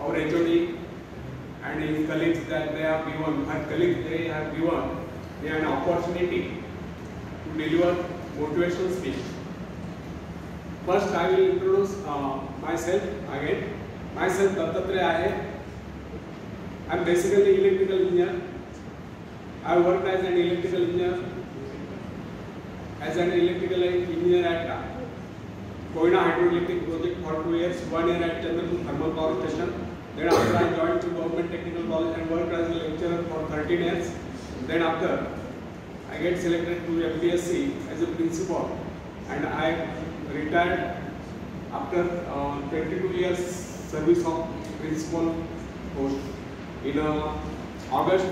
our HOD and his colleagues that they have given me an opportunity to deliver motivational speech. First, I will introduce myself again. Myself, Dattatreya Ahir. I am basically electrical engineer. I worked as an electrical engineer at Koyna Hydroelectric Project for 2 years, 1 year at Chandrapur Thermal Power Station. Then after I joined to Government Technical College and worked as a lecturer for 13 years. Then after I get selected to FDSC as a principal and I retired after 22 years service of principal post in August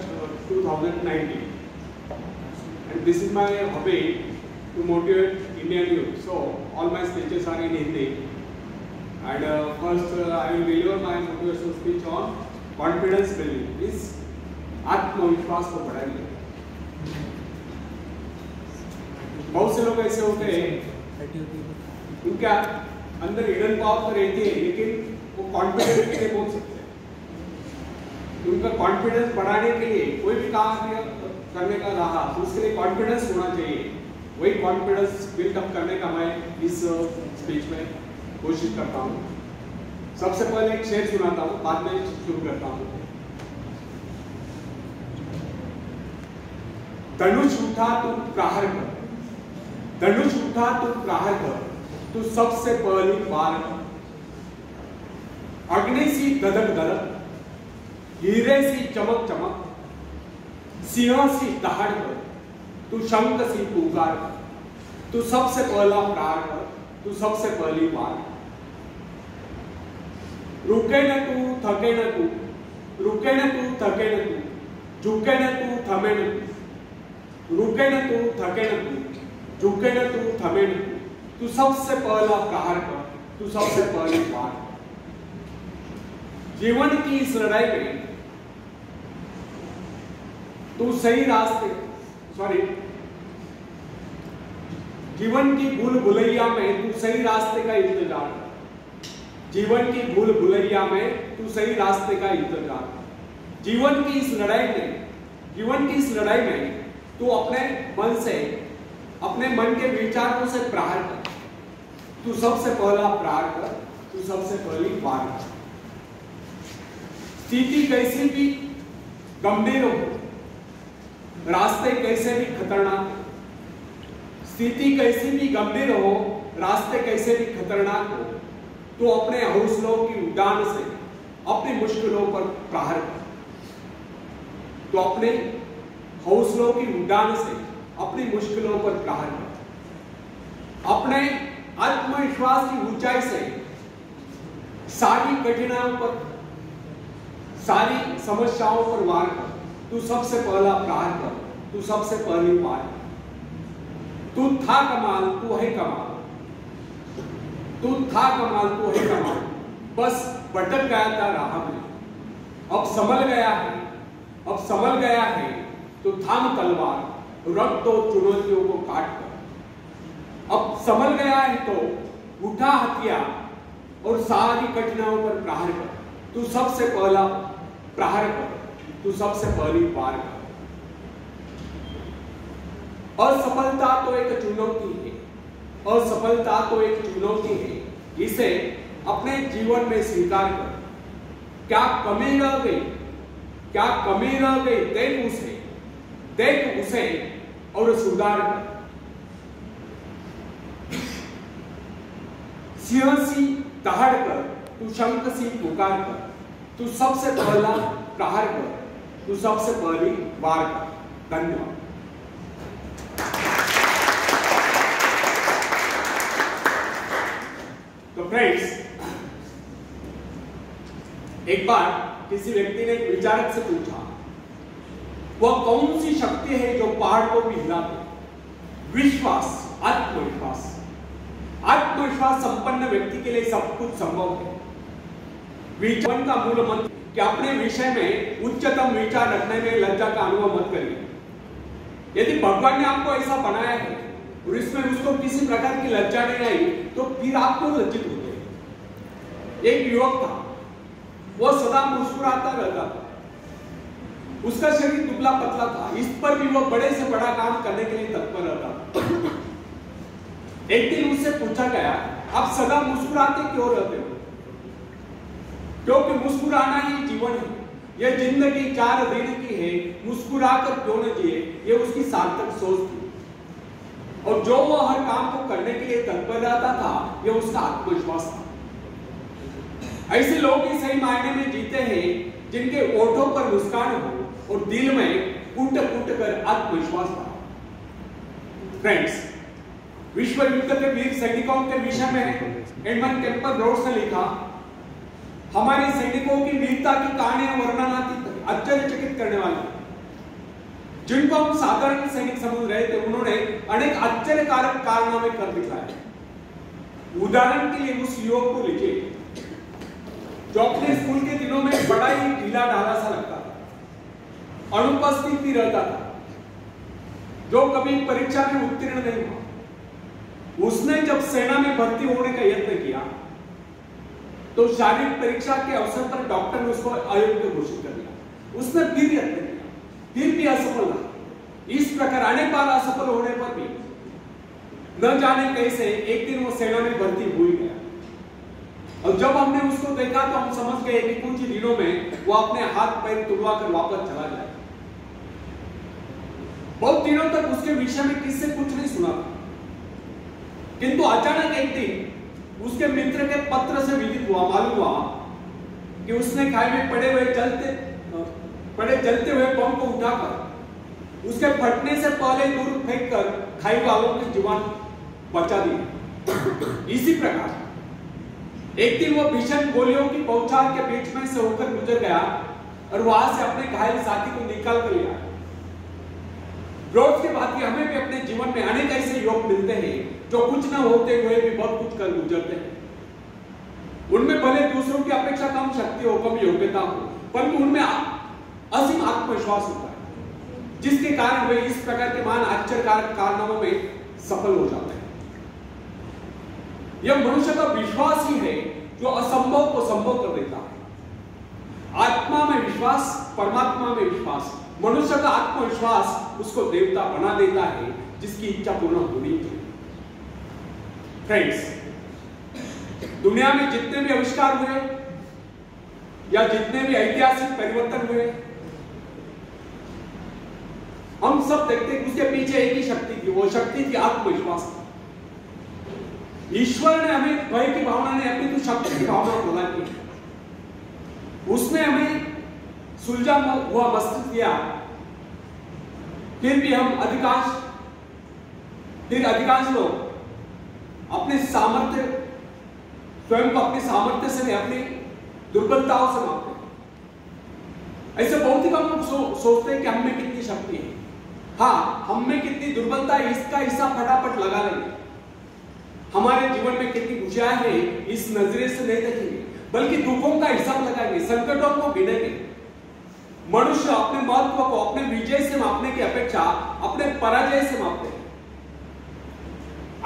2019. And this is my hobby to motivate Indian youth. So all my speeches are in Hindi. And first I will deliver my motivational speech on confidence building. Is आत्मविश्वास को बढ़ाइए. बहुत से लोग ऐसे होते हैं उनका अंदर हिडन पावर तो रहती है लेकिन वो कॉन्फिडेंस के लिए बोल सकते हैं. उनका कॉन्फिडेंस बढ़ाने के लिए कोई भी काम करने का रहा तो उसके लिए कॉन्फिडेंस होना चाहिए. वही कॉन्फिडेंस बिल्डअप करने का मैं इस स्पीच में कोशिश करता हूँ. सबसे पहले एक शेर सुनाता हूँ, बाद में शुरू करता हूँ. धनुष उठा तू प्रहार कर, धनुष उठा तू प्रहार कर, तू सबसे पहली बार कर. अग्नि सी धधक धधक, हीरे सी चमक चमक, सिंह सी दहाड़ कर, तू शंख सी पुकार कर. तू सबसे पहला प्रहार कर, तू सबसे पहली बार. रुके न तू, थके न तू, रुके न तू, थके न तू, झुके न तू, थमे न तू. रुके न तू, थके न तू, झुके न तू, थमे न तू. तू सबसे पहला प्रहार कर, तू सबसे पहली बार. जीवन की इस लड़ाई में तू सही रास्ते जीवन की भूल भुलैया में तू सही रास्ते का इंतजार. जीवन की भूल भुलैया में तू सही रास्ते का इंतजार. जीवन की इस लड़ाई में तू अपने मन के विचारों से प्रहार कर. तू सबसे पहला प्रहार कर, तू सबसे पहली बार कर. स्थिति कैसी भी गंभीर हो, रास्ते कैसे भी खतरनाक, स्थिति कैसी भी गंभीर हो, रास्ते कैसे भी खतरनाक हो, तो अपने हौसलों की उड़ान से अपनी मुश्किलों पर प्रहार कर. तो अपने हौसलों की उड़ान से अपनी मुश्किलों पर प्रहार कर. अपने आत्मविश्वास की ऊंचाई से सारी कठिनाइयों पर, सारी समस्याओं पर वार कर. तू सबसे पहला प्रहार कर, तू सबसे पहली बार. तू था कमाल, तू है कमाल, तू था कमाल, तू है कमाल. बस भटक गया था राह में, अब संभल गया है, तो थाम तलवार, रख दो चुनौतियों को काट कर. अब संभल गया है तो उठा हथियार और सारी कठिनाइयों पर प्रहार कर. तू सबसे पहला प्रहार कर, तू सबसे पहली बार कर. असफलता तो एक चुनौती है, इसे अपने जीवन में स्वीकार कर. क्या कमी रह गई, देख उसे और सुधार कर. सिंह सी दहाड़ कर, तू शंख सी पुकार कर. तू सबसे पहला प्रहार कर, तू सबसे पहली बार कर. धन्यवाद. तो फ्रेंड्स, एक बार किसी व्यक्ति ने एक विचारक से पूछा, वह कौन सी शक्ति है जो पहाड़ को भी हिला दे? विश्वास, आत्मविश्वास. आत्मविश्वास संपन्न व्यक्ति के लिए सब कुछ संभव है. विचार का मूल मंत्र कि अपने विषय में उच्चतम विचार रखने में लज्जा का अनुभव मत करिए. यदि भगवान ने आपको ऐसा बनाया है और इसमें उसको किसी प्रकार की लज्जा नहीं आई तो फिर आप क्यों लज्जित होते हैं? एक युवक था, वो सदा मुस्कुराता रहता था। उसका शरीर दुबला पतला था, इस पर भी वो बड़े से बड़ा काम करने के लिए तत्पर रहता था। एक दिन उससे पूछा गया, आप सदा मुस्कुराते क्यों रहते हो? क्योंकि मुस्कुराना ही जीवन है, यह जिंदगी 4 दिन की है, मुस्कुराकर क्यों न जिए, ये उसकी सार्थक सोच थी। और जो वो हर काम को करने के लिए तत्पर रहता था, यह उसका आत्मविश्वास था। ऐसे लोग ही सही मायने में जीते हैं जिनके ओठों पर मुस्कान हो और दिल में कूट कर आत्मविश्वास था। फ्रेंड्स, विश्व युद्ध के वीर सैनिकों के विषय में एडमंड कैम्पर रोड्स ने लिखा, हमारे सैनिकों की वीरता की कहानियां वर्णनातीत, आश्चर्यचकित करने वाली, जिनको हम साधारण सैनिक समझ रहे थे, उन्होंने अनेक आश्चर्यकारक कारनामे कर दिखाए। उदाहरण के लिए उस युवक को लीजिए जो अपने स्कूल के दिनों में बड़ा ही ढीला ढाला सा लगता था, अनुपस्थित ही रहता था, जो कभी परीक्षा में उत्तीर्ण नहीं हुआ। उसने जब सेना में भर्ती होने का यत्न किया तो शारीरिक परीक्षा के अवसर पर डॉक्टर ने उसको अयोग्य घोषित कर दिया। उसने फिर यत्न किया, फिर भी असफल रहा। इस प्रकार अनेक बार असफल होने पर भी न जाने कैसे एक दिन वो सेना में भर्ती हुई गया। और जब हमने उसको देखा तो हम समझ गए कि कुछ दिनों में वो अपने हाथ पैर तुड़वाकर वापस चला जाए। बहुत दिनों तक उसके विषय में किससे कुछ नहीं सुना था, किंतु अचानक एक दिन उसके मित्र के पत्र से विदित हुआ, मालूम हुआ कि उसने खाई में पड़े जलते हुए बम को उठाकर उसके फटने से पहले दूर फेंककर खाई वालों की जुबान बचा दी। इसी प्रकार एक दिन वो भीषण गोलियों की बौछार के बीच में से होकर गुजर गया और वहां से अपने घायल साथी को निकाल कर लिया। रोज के बाद हमें भी अपने जीवन में अनेक ऐसे योग मिलते हैं जो कुछ न होते हुए भी बहुत कुछ कर गुजरते हैं। उनमें भले दूसरों की अपेक्षा कम शक्ति हो, कम योग्यता हो, परंतु उनमें असीम आत्मविश्वास होता है, जिसके कारण वे इस प्रकार के महान आश्चर्यकारक कारनामों में सफल हो जाते हैं। यह मनुष्य का विश्वास ही है जो असंभव को संभव कर देता है। आत्मा में विश्वास, परमात्मा में विश्वास, मनुष्य का आत्मविश्वास उसको देवता बना देता है, जिसकी इच्छा पूर्ण होनी चाहिए। फ्रेंड्स, दुनिया में जितने भी आविष्कार हुए या जितने भी ऐतिहासिक परिवर्तन हुए, हम सब देखते हैं उसके पीछे एक ही शक्ति थी, वो शक्ति थी आत्मविश्वास। ईश्वर ने हमें भय की भावना ने अपनी तो शक्ति की भावना प्रदान की। उसने हमें सुलझा हुआ मस्तिष्क दिया, फिर भी हम अधिकांश लोग अपने सामर्थ्य, स्वयं को अपने सामर्थ्य से नहीं, अपनी दुर्बलताओं से मापते हैं। ऐसे बहुत ही कम लोग सोचते हैं कि हम में कितनी शक्ति है। हाँ, हम में कितनी दुर्बलता है इसका हिसाब फटाफट लगा लेंगे। हमारे जीवन में कितनी खुशियां हैं इस नजरिए से नहीं देखेंगे, बल्कि दुखों का हिसाब लगाएंगे, संकटों को गिनेंगे। मनुष्य अपने महत्व को अपने विजय से मापने की अपेक्षा अपने पराजय से मापते हैं।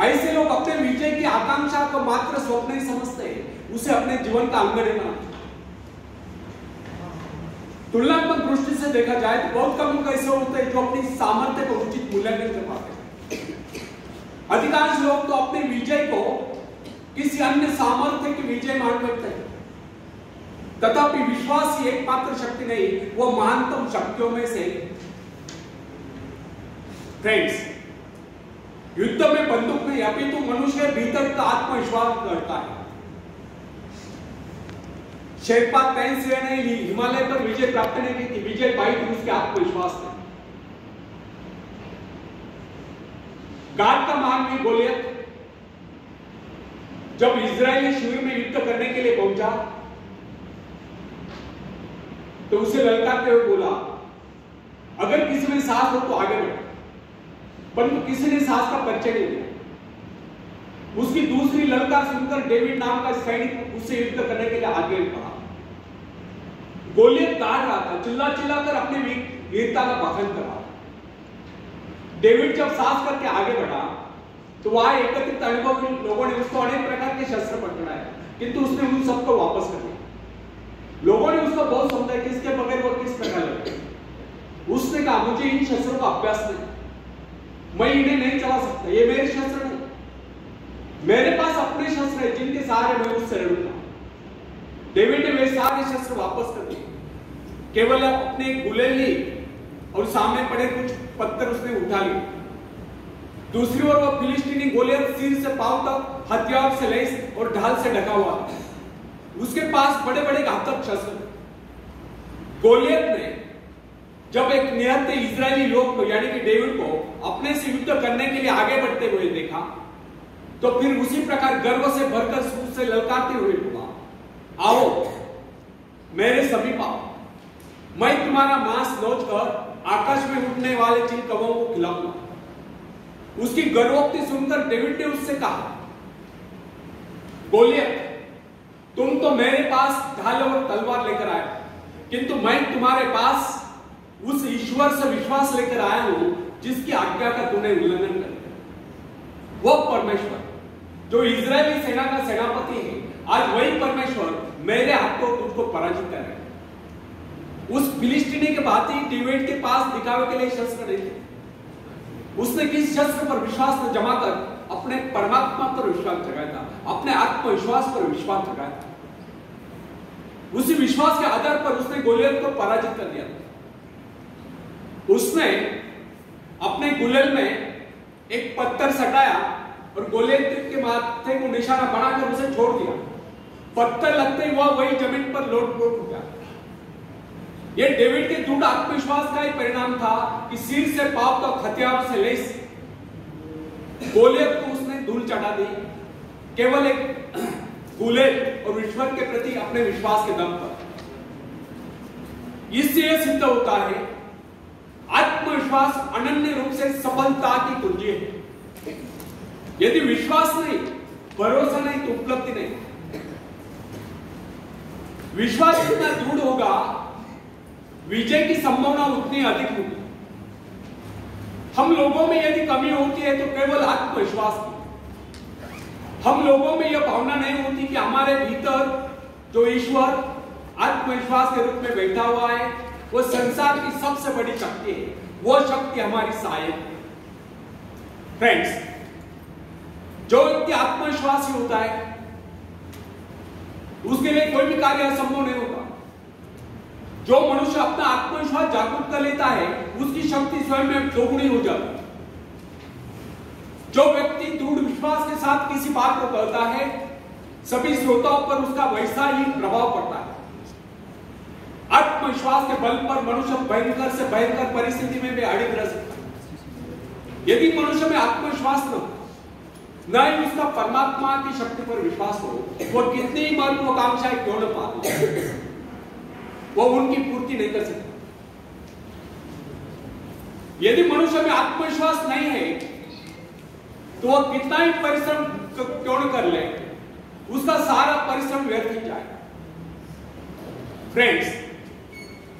ऐसे लोग अपने विजय की आकांक्षा को मात्र स्वप्न ही समझते हैं, उसे अपने जीवन का अंग नहीं मानते। तुलनात्मक दृष्टि से देखा जाए तो बहुत कम लोग ऐसे होते हैं जो अपनी सामर्थ्य को उचित मूल्यांकन कर पाते हैं। अधिकांश लोग तो अपने विजय को किसी अन्य सामर्थ्य की विजय मान बैठते हैं। तथापि विश्वास ही एकमात्र शक्ति नहीं, वो महानतम शक्तियों में से। फ्रेंड्स, युद्ध में बंदूक नहीं, अपितु मनुष्य भीतर का आत्मविश्वास करता है। शेरपा तैंसे नहीं ली, हिमालय पर विजय प्राप्त नहीं की थी, विजय पाई थी उसके आत्मविश्वास में। गाद का महावीर गोलियत जब इजरायली शिविर में युद्ध करने के लिए पहुंचा तो उसे ललकारते हुए बोला, अगर किसी में साहस हो तो आगे बढ़ो, परंतु किसी ने साहस का परिचय नहीं दिया। उसकी दूसरी ललकार सुनकर डेविड नाम का सैनिक उससे युद्ध करने के लिए आगे बढ़ा। गोलियत दाढ़ रहा था, चिल्ला चिल्लाकर अपने वीरता का बखान कर रहा था। डेविड जब साहस करके आगे बढ़ा तो वहां एकत्रित अनुभवी लोगों ने उसको अनेक प्रकार के शस्त्र पकड़ाए, किंतु उसने उन सबको वापस कर दिया। लोगों उसने कहा मुझे इन शस्त्रों का अभ्यास नहीं, मैं इन्हें नहीं चला सकता, ये मेरे शस्त्र नहीं, मेरे पास अपने शस्त्र है जिनके सहारे मैं उससे लड़ूंगा। डेविड ने वे सारे शस्त्र वापस कर दिए, केवल अपने गुलेल ली और सामने पड़े कुछ पत्थर उसने उठा लिए। दूसरी ओर वह फिलिस्तीनी गोलियत सिर से पांव तक हथियार से लैस और ढाल से ढका हुआ था। उसके पास बड़े बड़े घातक शस्त्र। गोलियत ने जब एक निहत्थे इजरायली लोग को यानी कि डेविड को अपने से युद्ध करने के लिए आगे बढ़ते हुए देखा, तो फिर उसी प्रकार गर्व से भरकर सूर से ललकारते हुए बोला, आओ मेरे सभी पाओ, मैं तुम्हारा मांस नोच कर आकाश में उड़ने वाले जिन कौवों को खिलाऊंगा। उसकी गर्वोक्ति सुनकर डेविड ने उससे कहा, गोलियत, तुम तो मेरे पास ढाल और तलवार लेकर आए, किंतु मैं तुम्हारे पास उस ईश्वर से विश्वास लेकर आया हूं जिसकी आज्ञा का तूने उल्लंघन कर दिया। वह परमेश्वर जो इजरायली सेना का सेनापति है, आज वही परमेश्वर मेरे हाथों तुझको पराजित कर रहा है। उस फिलिस्तीनी के भांति डेविड के पास दिखावे के लिए शस्त्र नहीं थे। उसने किस शस्त्र पर विश्वास न जमा कर अपने परमात्मा पर विश्वास जगाया था, अपने आत्मविश्वास पर विश्वास जगाया था। उसी विश्वास के आधार पर उसने गोलियत को पराजित कर दिया। उसने अपने गुलेल में एक पत्थर सटाया और गोलियत के माथे को निशाना बनाकर उसे छोड़ दिया। पत्थर लगते ही वह वही जमीन पर लोट पोट हो गया। यह डेविड के दृढ़ आत्मविश्वास का ही परिणाम था कि सिर से पांव तक हथियार से लैस गोलियत को उसने धूल चढ़ा दी, केवल एक गुलेल और ईश्वर के प्रति अपने विश्वास के दम पर। इससे यह सिद्ध होता है आत्मविश्वास अनन्य रूप से सफलता की कुंजी है। यदि विश्वास नहीं, भरोसा नहीं तो उपलब्धि नहीं। विश्वास जितना दृढ़ होगा, विजय की संभावना उतनी अधिक होगी। हम लोगों में यदि कमी होती है तो केवल आत्मविश्वास की। हम लोगों में यह भावना नहीं होती कि हमारे भीतर जो ईश्वर आत्मविश्वास के रूप में बैठा हुआ है, वो संसार की सबसे बड़ी शक्ति है, वो शक्ति हमारी सहायक है। फ्रेंड्स, जो व्यक्ति आत्मविश्वासी होता है उसके लिए कोई भी कार्य असंभव नहीं होता। जो मनुष्य अपना आत्मविश्वास जागरूक कर लेता है उसकी शक्ति स्वयं में दोगुनी हो जाती है। जो व्यक्ति दृढ़ विश्वास के साथ किसी बात को कहता है, सभी श्रोताओं पर उसका वैसा ही प्रभाव पड़ता है। आत्मविश्वास के बल पर मनुष्य भयंकर से भयंकर परिस्थिति में भी अड़िग रह सकता है। यदि मनुष्य में आत्मविश्वास न ही उसका परमात्मा की शक्ति पर विश्वास हो, वो कितनी महत्वाकांक्षाएं क्यों न पाए, वो उनकी पूर्ति नहीं कर सकता। यदि मनुष्य में आत्मविश्वास नहीं है तो वह कितना ही परिश्रम क्यों न कर ले, उसका सारा परिश्रम व्यर्थ ही जाएगा। फ्रेंड्स,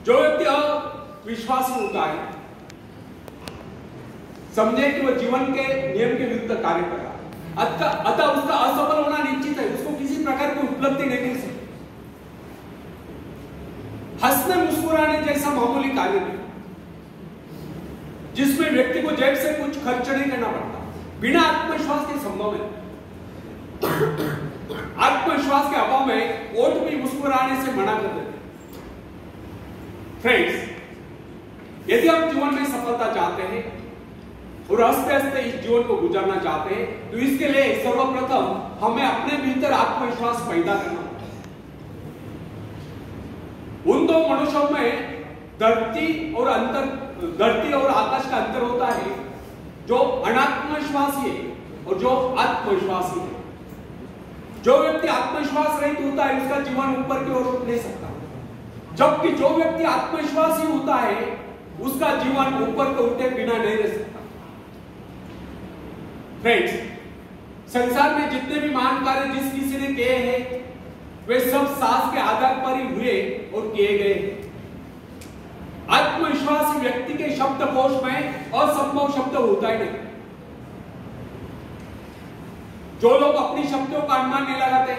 जो व्यक्ति अविश्वासी होता है, समझे कि वह जीवन के नियम के विरुद्ध कार्य कर रहा है, अतः उसका असफल होना निश्चित है। उसको किसी प्रकार की उपलब्धि नहीं मिल सकती। हंसने मुस्कुराने जैसा मामूली कार्य नहीं, जिसमें व्यक्ति को जेब से कुछ खर्च नहीं करना पड़ता, बिना आत्मविश्वास के संभव है। आत्मविश्वास के अभाव में ओठ भी मुस्कुराने से मना कर देते। फ्रेंड्स, यदि हम जीवन में सफलता चाहते हैं और हंसते हंसते इस जीवन को गुजारना चाहते हैं, तो इसके लिए सर्वप्रथम हमें अपने भीतर आत्मविश्वास पैदा करना होगा। उन दो मनुष्यों में धरती और आकाश का अंतर होता है, जो अनात्मविश्वासी है और जो आत्मविश्वासी है। जो व्यक्ति आत्मविश्वास रहित होता है उसका जीवन ऊपर की ओर उठ नहीं सकता, जबकि जो व्यक्ति आत्मविश्वासी होता है उसका जीवन ऊपर को उठे बिना नहीं रह सकता। फ्रेंड्स, संसार में जितने भी महान कार्य जिस किसी ने किए हैं वे सब साहस के आधार पर ही हुए और किए गए। आत्मविश्वासी व्यक्ति के शब्दकोश में असंभव शब्द होता ही नहीं। जो लोग अपनी शब्दों का अनुमान नहीं लगाते,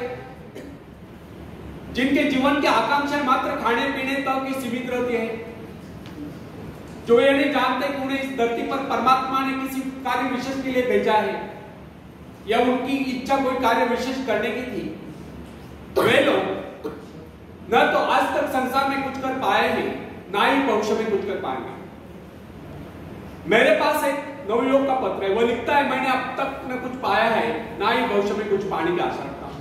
जिनके जीवन की आकांक्षाएं मात्र खाने पीने तक ही सीमित रहती है, जो ये नहीं जानते कि उन्हें इस धरती पर परमात्मा ने किसी कार्य विशेष के लिए भेजा है या उनकी इच्छा कोई कार्य विशेष करने की थी, वे लोग न तो आज तक संसार में कुछ कर पाए हैं, ना ही भविष्य में कुछ कर पाएंगे। मेरे पास एक नवयुवक का पत्र है, वो लिखता है, मैंने अब तक न कुछ पाया है, ना ही भविष्य में कुछ पाने की आशा रखता हूं।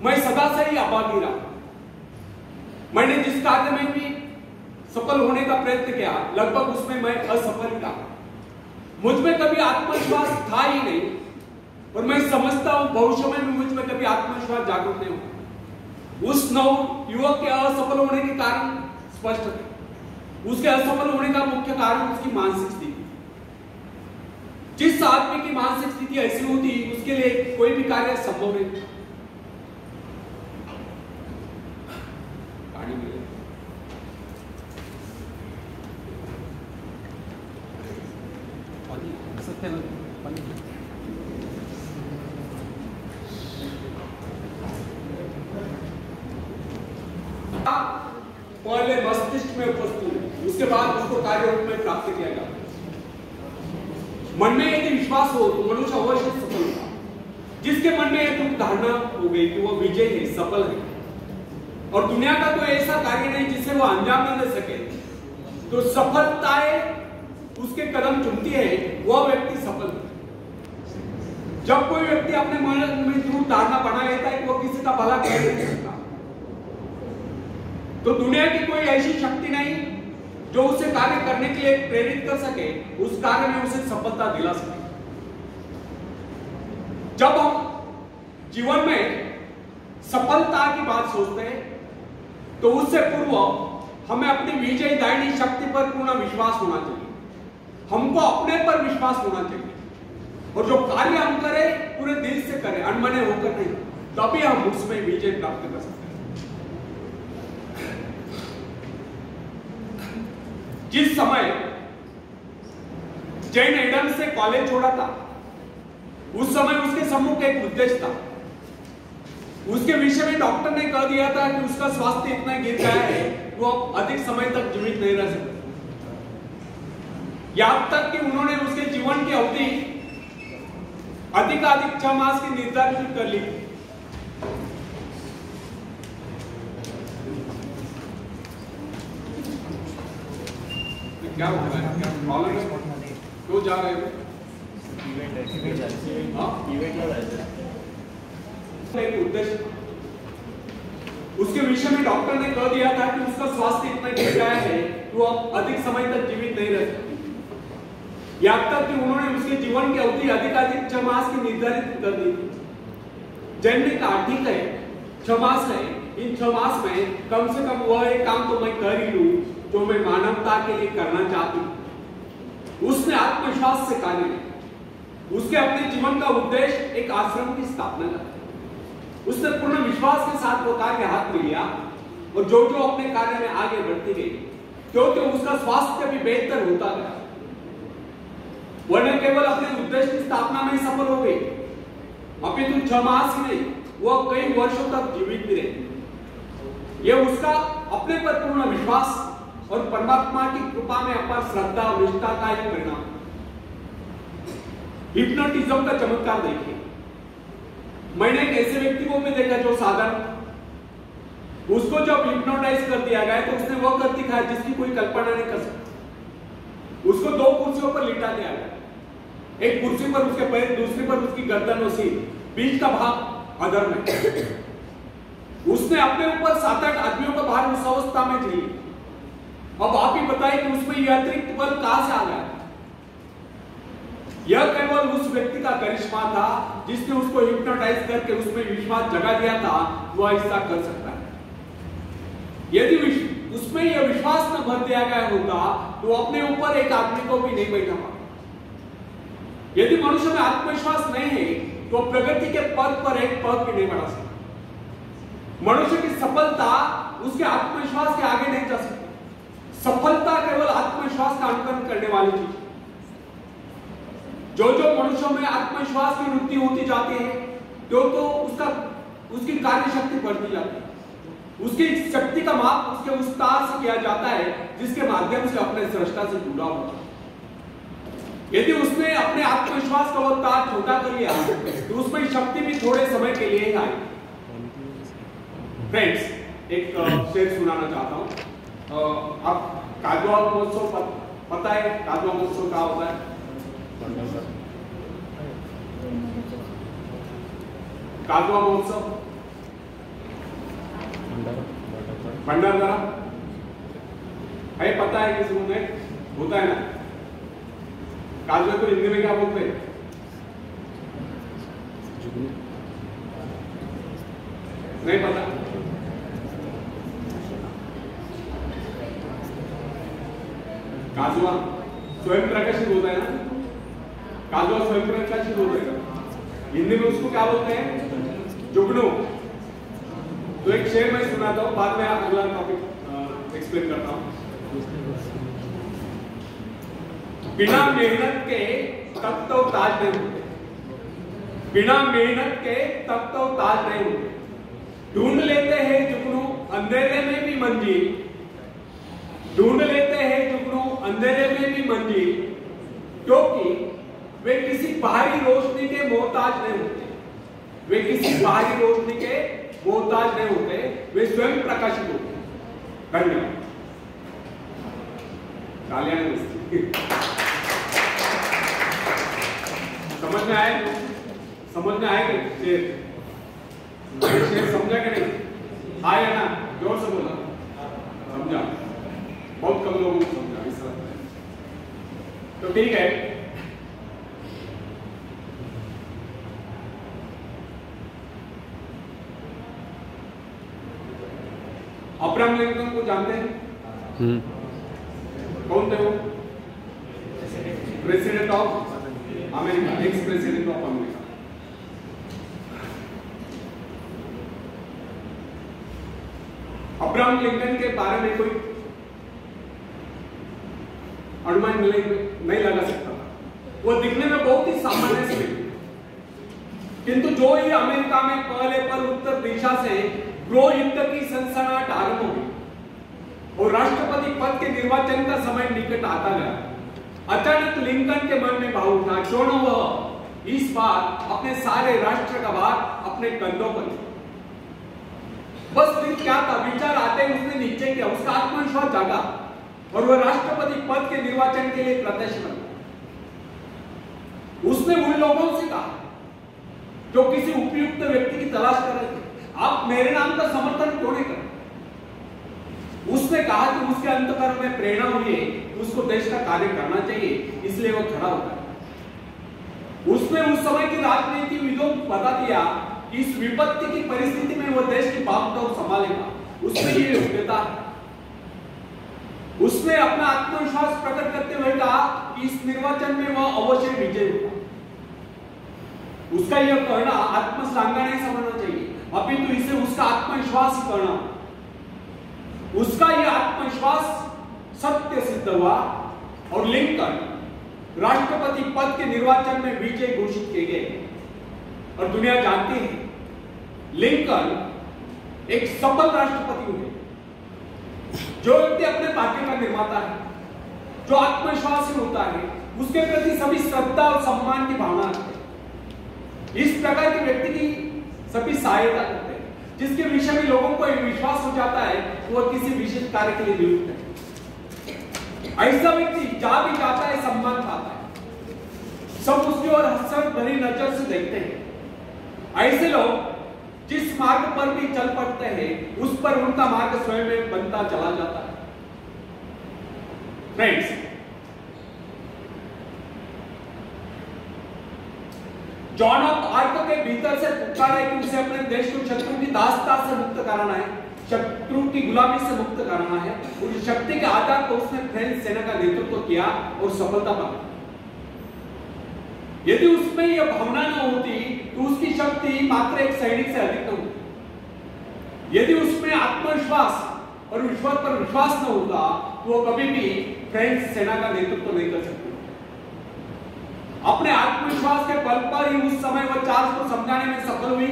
मैं सदा से ही अभागी रहा। मैंने जिस कार्य में भी सफल होने का प्रयत्न किया, लगभग उसमें मैं असफल ही रहा। मुझ में कभी आत्मविश्वास था ही नहीं, और मैं समझता हूं भविष्य में भी मुझ में कभी आत्मविश्वास जागृत नहीं होगा। उस नव युवक के असफल होने के कारण स्पष्ट थे। उसके असफल होने का मुख्य कारण उसकी मानसिक स्थिति। जिस आदमी की मानसिक स्थिति ऐसी होती, उसके लिए कोई भी कार्य संभव नहीं। पानी मिले पहले मस्तिष्क में उपस्थित है, उसके बाद उसको कार्य रूप में प्राप्त किया जाता है। मन में यदि विश्वास हो तो मनुष्य अवश्य सफल होगा। जिसके मन में यह दुख धारणा हो गई कि वो विजय है, सफल है, और दुनिया का कोई ऐसा कार्य नहीं जिसे वो अंजाम न दे सके, तो सफलताएं उसके कदम चुनती है, वह व्यक्ति सफल है। जब कोई व्यक्ति अपने मन में दृढ़ धारणा बना लेता है कि वो किसी का भला कर नहीं सकता, तो दुनिया की कोई ऐसी शक्ति नहीं जो उसे कार्य करने के लिए प्रेरित कर सके, उस कार्य में उसे सफलता दिला सके। जब हम जीवन में सफलता की बात सोचते हैं, तो उससे पूर्व हमें अपनी विजयदायिनी शक्ति पर पूर्ण विश्वास होना चाहिए। हमको अपने पर विश्वास होना चाहिए, और जो कार्य हम करें पूरे दिल से करें, अनमने होकर नहीं, तभी हम उसमें विजय प्राप्त कर सकते हैं। जिस समय जैन एडम्स से कॉलेज छोड़ा था, उस समय उसके सम्मुख एक उद्देश्य था। उसके विषय में डॉक्टर ने कह दिया था कि उसका स्वास्थ्य इतना गिर गया है कि वो अधिक समय तक जीवित नहीं रह सकता। यहां तक कि उन्होंने उसके जीवन की अवधि अधिकाधिक 6 मास की निर्धारित कर ली। क्या हो रहा है? क्या प्रॉब्लम है? क्यों जा रहे हो? उद्देश्य उसके विषय में डॉक्टर ने कह दिया था कि उसका स्वास्थ्य इतना गिर गया है कि वो अधिक समय तक जीवित नहीं रह सकता। यहां तक कि उन्होंने उसके जीवन की अवधि अधिकाधिक 6 मास की निर्धारित कर दी थी। जैन ने कहा, ठीक है, 6 मास है, इन 6 मास में कम से कम वह एक काम तो मैं कर ही लूं जो मैं मानवता के लिए करना चाहती हूं। उसने आत्मविश्वास से कार्य लिया। उसके अपने जीवन का उद्देश्य एक आश्रम की स्थापना था। उसने पूर्ण विश्वास के साथ वो कार्य हाथ में लिया, और जो जो अपने कार्य में आगे बढ़ती गई, क्योंकि उसका स्वास्थ्य भी बेहतर होता गया। वह न केवल अपने उद्देश्य की स्थापना में सफल हो गई, अपितु 6 मास ही नहीं, वह कई वर्षों तक जीवित भी रहे। यह उसका अपने पर पूर्ण विश्वास और परमात्मा की कृपा में अपार श्रद्धा और निष्ठा का एक परिणाम। हिप्नोटिज्म का चमत्कार देखिए। मैंने एक ऐसे व्यक्ति को भी देखा जो साधारण, उसको जब हिप्नोटाइज कर दिया गया तो उसने वह कर दिखाया जिसकी कोई कल्पना नहीं कर सकता। उसको 2 कुर्सियों पर लिटा दिया गया, एक कुर्सी पर उसके पैर, दूसरी पर उसकी गर्दन और सिर, बीच का भाग अधर में। उसने अपने ऊपर 7-8 आदमियों का भार उस अवस्था में झेली। अब आप ही बताइए कि उसमें यह अतिरिक्त बल कहां से आ गया? यह केवल उस व्यक्ति का करिश्मा था जिसने उसको हिप्नोटाइज करके उसमें विश्वास जगा दिया था। वह ऐसा कर सकता है। यदि उसमें यह विश्वास न भर दिया गया होता तो अपने ऊपर एक आदमी को भी नहीं बैठा पाता। यदि मनुष्य में आत्मविश्वास नहीं है तो प्रगति के पद पर एक पद भी नहीं बढ़ा सकता। मनुष्य की सफलता उसके आत्मविश्वास के आगे नहीं जा सकती। सफलता केवल आत्मविश्वास का अनुकरण करने वाली चीज। जो जो मनुष्यों में आत्मविश्वास की वृद्धि होती जाती है, तो उसकी कार्य शक्ति बढ़ती जाती है। उसकी शक्ति का माप उसके विस्तार से किया जाता है जिसके माध्यम से अपने सृष्टा से जुड़ा होता है। यदि उसने अपने आत्मविश्वास का वो तार छोटा कर लिया तो उसमें शक्ति भी थोड़े समय के लिए ही आई। फ्रेंड्स, एक शेर सुनाना चाहता हूं। आप काजवा महोत्सव पता है? काजवा महोत्सव क्या होता है? काजवा महोत्सव भंडारदरा है, पता है किसी को? नहीं होता है ना? काजवे को हिंदी में क्या बोलते हैं? नहीं पता? काजवा स्वयं प्रकाशित होता है ना? काजवा स्वयं प्रकाशित होता है, हिंदी में उसको क्या बोलते हैं? जुगनू। तो एक शेर मैं सुनाता हूं, बाद में अगला टॉपिक एक्सप्लेन करता हूं। बिना मेहनत के तब तो ताज नहीं होते, बिना मेहनत के तब तो ताज नहीं होते। ढूंढ लेते हैं जुगनू अंधेरे में भी मंजिल, ढूंढ लेते हैं जुगनू अंधेरे में भी मंजिल, क्योंकि वे किसी बाहरी रोशनी के मोहताज नहीं होते, वे किसी बाहरी रोशनी के मोहताज नहीं होते, वे स्वयं प्रकाशित होते हैं। धन्यवाद। तालियां समझ में आए? समझ में आए कि शेर समझा कि नहीं? आया ना? जोर से बोला। समझा? बहुत कम लोगों को समझा इस तरह। तो ठीक है, अब्राहम लिंकन को जानते हैं? कौन थे वो? President of America, ex president of America. Abraham Lincoln के बारे में कोई अनुमान नहीं लगा सकता था। वो दिखने में बहुत ही सामान्य से, किंतु जो ही अमेरिका में पहले पर उत्तर दिशा से गृह युद्ध की सनसनाहट आरंभ हुई और राष्ट्रपति पद के निर्वाचन का समय निकट आता गया, अचानक लिंकन के मन में भाव उठा, क्यों न वह इस बार अपने सारे राष्ट्र का भार अपने कंधों पर ले। बस फिर क्या था, विचार आते ही उसने निश्चय किया, उसका आत्मविश्वास जागा और वह राष्ट्रपति पद के निर्वाचन के लिए प्रत्याशी बना। उसने उन लोगों से कहा जो किसी उपयुक्त व्यक्ति की तलाश कर रहे थे, आप मेरे नाम का समर्थन क्यों नहीं करते? उसने कहा कि उसके अंतःकरण में प्रेरणा हुई है, उसको देश का कार्य करना चाहिए, इसलिए वो खड़ा होता है। उसने उस समय की राजनीतिविदों को बता दिया कि इस विपत्ति की परिस्थिति में वह देश की बागडोर संभालेगा, उसमें ये योग्यता है। उसने अपना आत्मविश्वास प्रकट करते हुए कहा कि इस निर्वाचन में वह अवश्य विजयी होगा। उसका यह कहना आत्मश्लाघा नहीं समझना चाहिए, अपितु इसे उसका आत्मविश्वास ही कहना। उसका यह आत्मविश्वास सत्य सिद्ध हुआ और लिंकन राष्ट्रपति पद के निर्वाचन में विजय घोषित किए गए। और दुनिया जानती है लिंकन एक सफल राष्ट्रपति हुए। जो व्यक्ति अपने भाग्य का निर्माता है, जो आत्मविश्वासी होता है, उसके प्रति सभी श्रद्धा और सम्मान की भावना रखते हैं। इस प्रकार के व्यक्ति की सभी सहायता करते हैं, जिसके विषय में लोगों को एक विश्वास हो जाता है वह किसी विशेष कार्य के लिए नियुक्त है। ऐसा व्यक्ति जहां भी जाता है सम्मान पाता है, सब उसकी ओर हंसर भरी नजर से देखते हैं। ऐसे लोग जिस मार्ग पर भी चल पड़ते हैं, उस पर उनका मार्ग स्वयं में बनता चला जाता है। फ्रेंड्स, जॉन ऑफ आर्क के भीतर से पुकारा है कि उसे अपने देश को शत्रु की दास्ता से मुक्त कराना है, शत्रु की गुलामी से मुक्त कराना है। उस शक्ति के आधार पर उसने फ्रेंच सेना का नेतृत्व किया और सफलता पाई। यदि उसमें यह भावना न होती तो उसकी शक्ति मात्र एक सैनिक से अधिक न होती। यदि उसमें आत्मविश्वास और ईश्वर पर विश्वास न होता तो वो कभी भी फ्रेंच सेना का नेतृत्व नहीं कर सकती। अपने आत्मविश्वास के बल पर ही उस समय वह चार्ल्स को समझाने में सफल हुई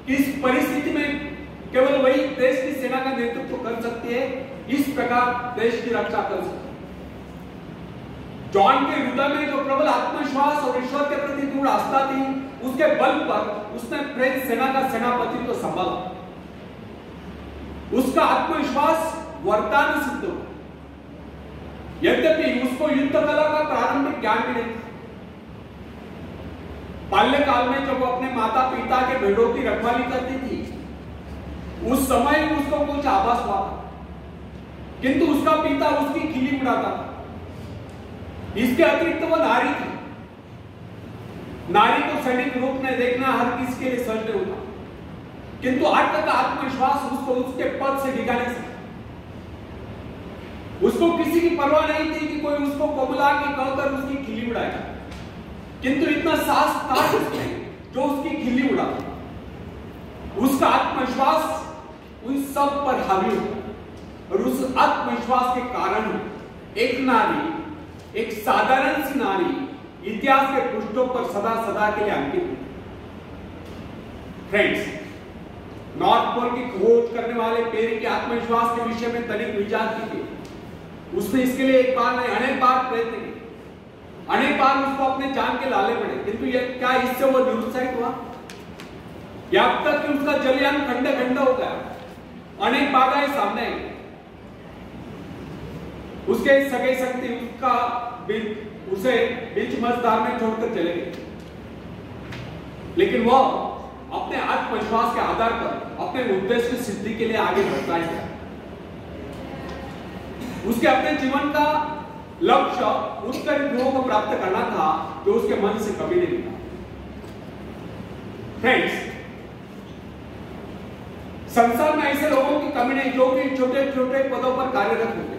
कि इस परिस्थिति में केवल वही देश की सेना का नेतृत्व कर सकती है, इस प्रकार देश की रक्षा कर सकती है। जॉन के हृदय में जो प्रबल आत्मविश्वास और ईश्वर के प्रति दृढ़ आस्था थी, उसके बल पर उसने फ्रेंच सेना का सेनापति तो संभाला। उसका आत्मविश्वास वरदान सिद्ध हुआ। यद्यपि उसको युद्ध कला का प्रारंभिक ज्ञान भी नहीं। बाल्यकाल में जब वो अपने माता पिता के भेड़ों की रखवाली करती थी, उस समय उसको कुछ आभास हुआ था, किंतु उसका पिता उसकी खिल्ली उड़ाता था। इसके अतिरिक्त वो नारी थी। नारी को सैनिक रूप में देखना हर किसी के लिए सहज नहीं होता, किंतु आत्मा का आत्मविश्वास उसको उसके पद से डिगा नहीं सकता। उसको किसी की परवाह नहीं थी कि कोई उसको कोमला की कहकर उसकी खिल्ली उड़ाएगा, किंतु इतना साहस था उसमें जो उसकी खिल्ली उड़ाता। उसका आत्मविश्वास उन सब पर हावी हुआ और उस आत्मविश्वास के कारण एक नारी, एक साधारण सी नारी इतिहास के पृष्ठों पर सदा सदा के लिए अंकित हुई। फ्रेंड्स, नॉर्थ पोल की खोज करने वाले पेरी के आत्मविश्वास के विषय में तनिक विचार कीजिए। उसने इसके लिए एक बार नहीं अनेक बार प्रयत्न किए, अनेक बार उसको अपने जान के लाले पड़े, किंतु ये क्या इससे वो निरुत्साहित हुआ? यहाँ तक कि उसका जलयान खंडे खंडे हो गया। अनेक बाधाएं सामने आई। उसके सगे शक्ति उसका उसे बीच मझधार में छोड़कर चले गए, लेकिन वह अपने आत्मविश्वास के आधार पर अपने उद्देश्य की सिद्धि के लिए आगे बढ़ता है। उसके अपने जीवन का लक्ष्य उस ध्रुवों को प्राप्त करना था जो उसके मन से कभी नहीं मिला। फ्रेंड्स, संसार में ऐसे लोगों की कमी नहीं जो कि छोटे छोटे पदों पर कार्यरत होते।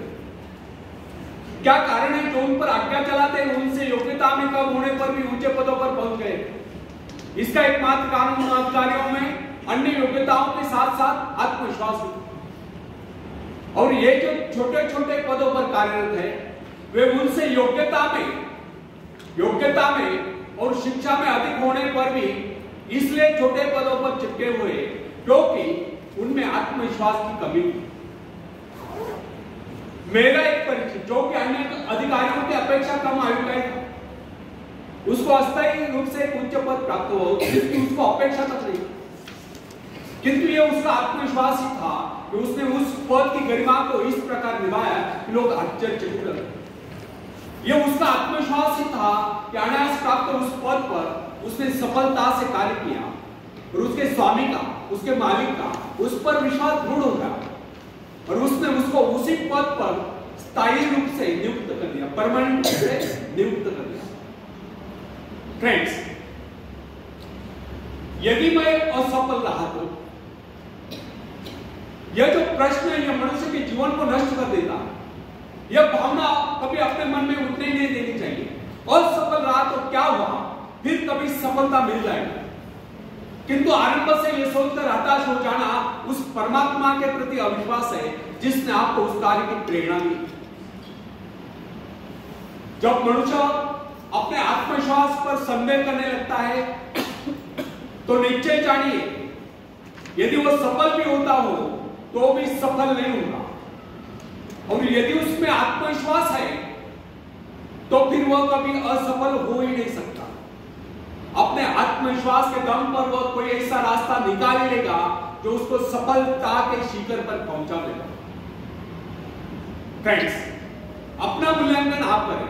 क्या कारण है जो उन पर आज्ञा चलाते हैं, उनसे योग्यता में कम होने पर भी ऊंचे पदों पर पहुंच गए? इसका एकमात्र कारण उन अधिकारियों में अन्य योग्यताओं के साथ साथ आत्मविश्वास होता। और ये जो छोटे छोटे पदों पर कार्यरत है, वे उनसे योग्यता में और शिक्षा में अधिक होने पर भी इसलिए छोटे पदों पर चिपके हुए क्योंकि उनमें आत्मविश्वास की कमी थी। मेरा एक परिचित जो कि अन्य अधिकारियों की अपेक्षा कम आयु का था, उसको अस्थायी रूप से एक उच्च पद प्राप्त हुआ, जिसकी उसको अपेक्षा तक नहीं, किंतु ये उसका आत्मविश्वास ही था कि उसने उस पद की गरिमा को इस प्रकार निभाया कि लोग आश्चर्यचकित रहे। ये उसका आत्मविश्वास ही था कि अनायास प्राप्त उस पद पर उसने सफलता से कार्य किया और उसके स्वामी का, उसके मालिक का उस पर विश्वास दृढ़ हो गया और उसने उसको उसी पद पर स्थायी रूप से नियुक्त कर दिया, परमानेंट रूप से नियुक्त कर दिया। फ्रेंड्स, यदि मैं असफल रहा तो यह जो प्रश्न है, यह मनुष्य के जीवन को नष्ट कर देता। यह भावना कभी अपने मन में उठने नहीं देनी चाहिए। असफल रहा तो क्या हुआ, फिर कभी सफलता मिल जाएगी। किंतु आरंभ से यह सोचकर हताश हो जाना उस परमात्मा के प्रति अविश्वास है जिसने आपको उस कार्य की प्रेरणा दी। जब मनुष्य अपने आत्मविश्वास पर संदेह करने लगता है तो निश्चय जानिए, यदि वह सफल भी होता हो तो भी सफल नहीं होगा, और यदि उसमें आत्मविश्वास है तो फिर वह कभी असफल हो ही नहीं सकता। अपने आत्मविश्वास के दम पर वह कोई ऐसा रास्ता निकाल लेगा जो उसको सफलता के शिखर पर पहुंचा देगा। फ्रेंड्स, अपना मूल्यांकन आप करें।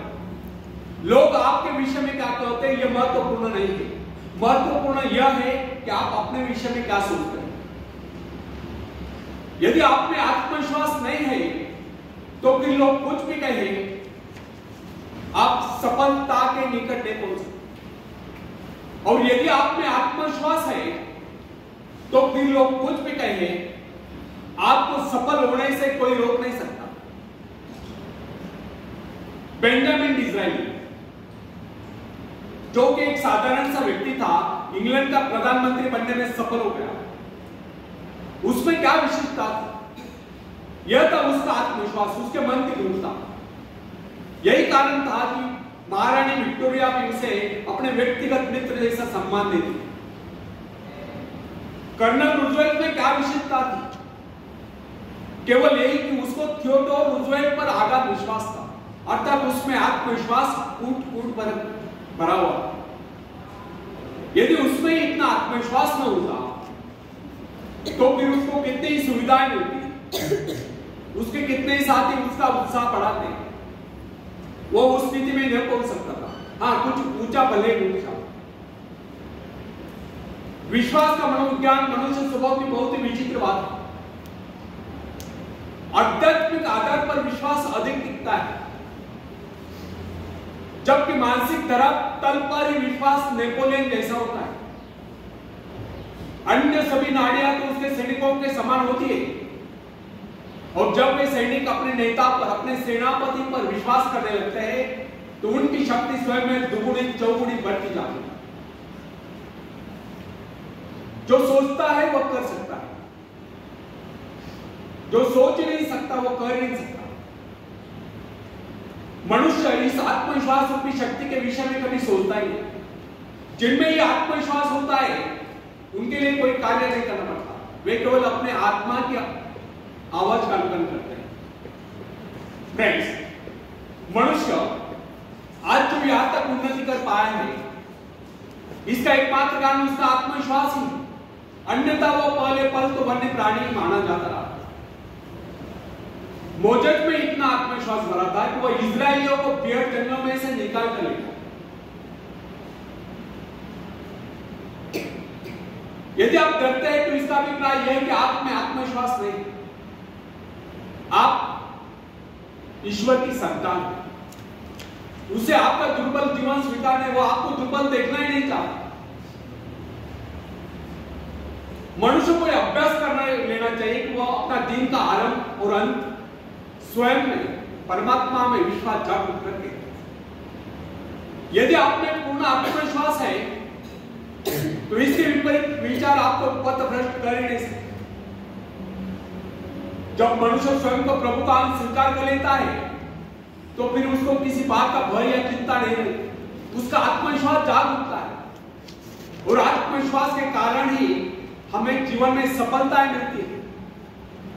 लोग आपके विषय में क्या कहते हैं यह महत्वपूर्ण नहीं है। महत्वपूर्ण यह है कि आप अपने विषय में क्या सोचते हैं। यदि आप में आत्मविश्वास नहीं है तो फिर लोग कुछ भी कहेंगे, आप सफलता के निकट नहीं पहुंच सकते। और यदि आप में आत्मविश्वास है तो फिर लोग कुछ भी कहेंगे, आपको सफल होने से कोई रोक नहीं सकता। बेंजामिन डिज़ाइनी, जो कि एक साधारण सा व्यक्ति था, इंग्लैंड का प्रधानमंत्री बनने में सफल हो गया। उसमें क्या विशेषता थी? यह था उसका आत्मविश्वास, उसके मन की दृढ़ता। यही कारण था कि महारानी विक्टोरिया भी उसे अपने व्यक्तिगत मित्र जैसा सम्मान देती। कर्नल रूजवेल्ट में क्या विशेषता थी? केवल यही कि उसको थियोडोर रूजवेल्ट पर आगाध विश्वास था, अर्थात उसमें आत्मविश्वास कूट भरा हुआ। यदि उसमें इतना आत्मविश्वास न होता तो फिर उसको कितनी ही सुविधाएं मिलती, उसके कितने ही साथी उसका उत्साह बढ़ाते, वो उस स्थिति में नहीं पहुंच सकता था। हाँ, कुछ ऊंचा भले ऊंचा। विश्वास का मनोविज्ञान मनुष्य स्वभाव की बहुत ही विचित्र बात है। आध्यात्मिक आधार पर विश्वास अधिक टिकता है, जबकि मानसिक तल पर ही विश्वास नेपोलियन जैसा होता है। अन्य सभी नाड़ियां तो उसके सैनिकों के समान होती है, और जब वे सैनिक अपने नेता पर, अपने सेनापति पर विश्वास करने लगते हैं तो उनकी शक्ति स्वयं में दुगुनी चौगुनी बढ़ती जाती है। जो सोचता है वह कर सकता है, जो सोच नहीं सकता वो कर नहीं सकता। मनुष्य इस आत्मविश्वास रूपी शक्ति के विषय में कभी सोचता ही नहीं। जिनमें ये आत्मविश्वास होता है उनके लिए कोई कार्य नहीं करना पड़ता, वे केवल अपने आत्मा की आवाज का अनुकरण करते हैं। फ्रेंड्स, मनुष्य आज जो यहां तक उन्नति कर पाया है, इसका एकमात्र कारण उसका आत्मविश्वास ही, अन्यथा वो पहले पल तो वन्य प्राणी माना जाता रहा। मोजेट में इतना आत्मविश्वास भरा था कि वह इजरायलियों को पेड़ जंगलों में से निकाल कर लेगा। यदि आप डरते हैं तो इसका अभिप्राय यह है कि आप में आत्मविश्वास नहीं, आप ईश्वर की संतान हैं। उसे आपका दुर्बल जीवन स्वीकार है, वो आपको दुर्बल देखना ही नहीं चाहता। मनुष्य को यह अभ्यास करना लेना चाहिए कि वह अपना दिन का आरंभ और अंत स्वयं में, परमात्मा में विश्वास जागृत करके। यदि आप में पूर्ण आत्मविश्वास है तो इसके विपरीत विचार आपको पथभ्रष्ट कर ही नहीं सकते। जब मनुष्य स्वयं को प्रभु का अंश स्वीकार कर लेता है तो फिर उसको किसी बात का भय या चिंता नहीं रहती, उसका आत्मविश्वास जाग उठता है, और आत्मविश्वास के कारण ही हमें जीवन में सफलताएं मिलती है,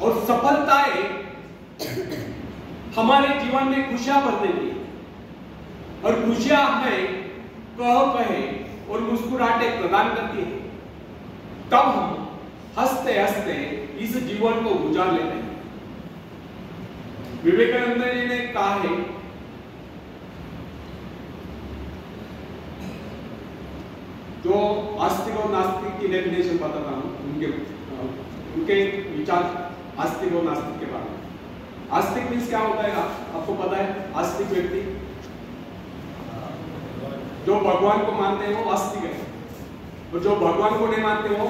और सफलताएं हमारे जीवन में खुशियां भर देती है, और खुशियां हमें कहे और मुस्कुराहटे प्रदान करती है। तब हम हंसते हंसते इस जीवन को गुजार लेते हैं। विवेकानंद जी ने कहा है, जो आस्तिक और नास्तिक की डेफिनेशन बताता हूं, उनके विचार आस्तिक और नास्तिक के बारे में। आस्तिक मीन्स क्या होता है आपको पता है? आस्तिक व्यक्ति जो भगवान को मानते हैं वो आस्तिक है, और जो भगवान को नहीं मानते वो